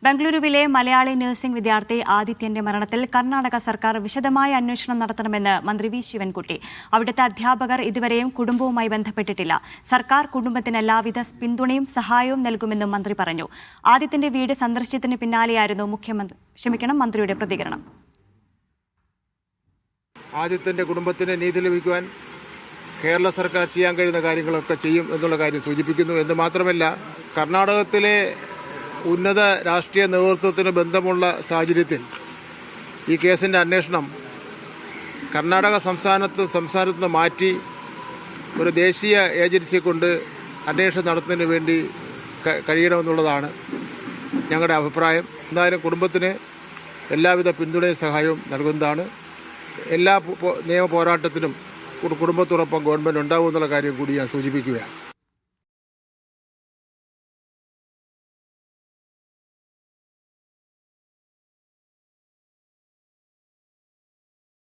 ബംഗളൂരുവിലെ മലയാളി നഴ്സിംഗ് വിദ്യാർത്ഥി ആദിത്യന്റെ മരണത്തിൽ കർണാടക സർക്കാർ വിശദമായ അന്വേഷണം നടത്തണമെന്ന് മന്ത്രി വി ശിവൻകുട്ടി. അവിടുത്തെ അധ്യാപകർ ഇതുവരെയും കുടുംബവുമായി ബന്ധപ്പെട്ടിട്ടില്ല. സർക്കാർ കുടുംബത്തിന് എല്ലാവിധ പിന്തുണയും സഹായവും നൽകുമെന്നും മന്ത്രി പറഞ്ഞു. ആദിത്യന്റെ വീട് സന്ദർശിച്ചതിന് പിന്നാലെയായിരുന്നു മന്ത്രിയുടെ പ്രതികരണം. ആദിത്യന്റെ കുടുംബത്തിന് നീതി ലഭിക്കുവാൻ കേരള സർക്കാർ ചെയ്യാൻ കഴിയുന്ന കാര്യങ്ങളൊക്കെ ചെയ്യും എന്നുള്ള കാര്യം സൂചിപ്പിക്കുന്നു. എന്ന് മാത്രമല്ല, കർണാടകത്തിലെ ഉന്നത രാഷ്ട്രീയ നേതൃത്വത്തിന് ബന്ധമുള്ള സാഹചര്യത്തിൽ ഈ കേസിൻ്റെ അന്വേഷണം കർണാടക സംസ്ഥാനത്ത് നിന്ന് മാറ്റി ഒരു ദേശീയ ഏജൻസിയെ കൊണ്ട് അന്വേഷണം നടത്തുന്നതിന് വേണ്ടി കഴിയണമെന്നുള്ളതാണ് ഞങ്ങളുടെ അഭിപ്രായം. എന്തായാലും കുടുംബത്തിന് എല്ലാവിധ പിന്തുണയും സഹായവും നൽകുന്നതാണ്. എല്ലാ നിയമ പോരാട്ടത്തിനും കുടുംബത്തോടൊപ്പം ഗവൺമെൻറ് ഉണ്ടാകുമെന്നുള്ള കാര്യം കൂടി ഞാൻ സൂചിപ്പിക്കുകയാണ്.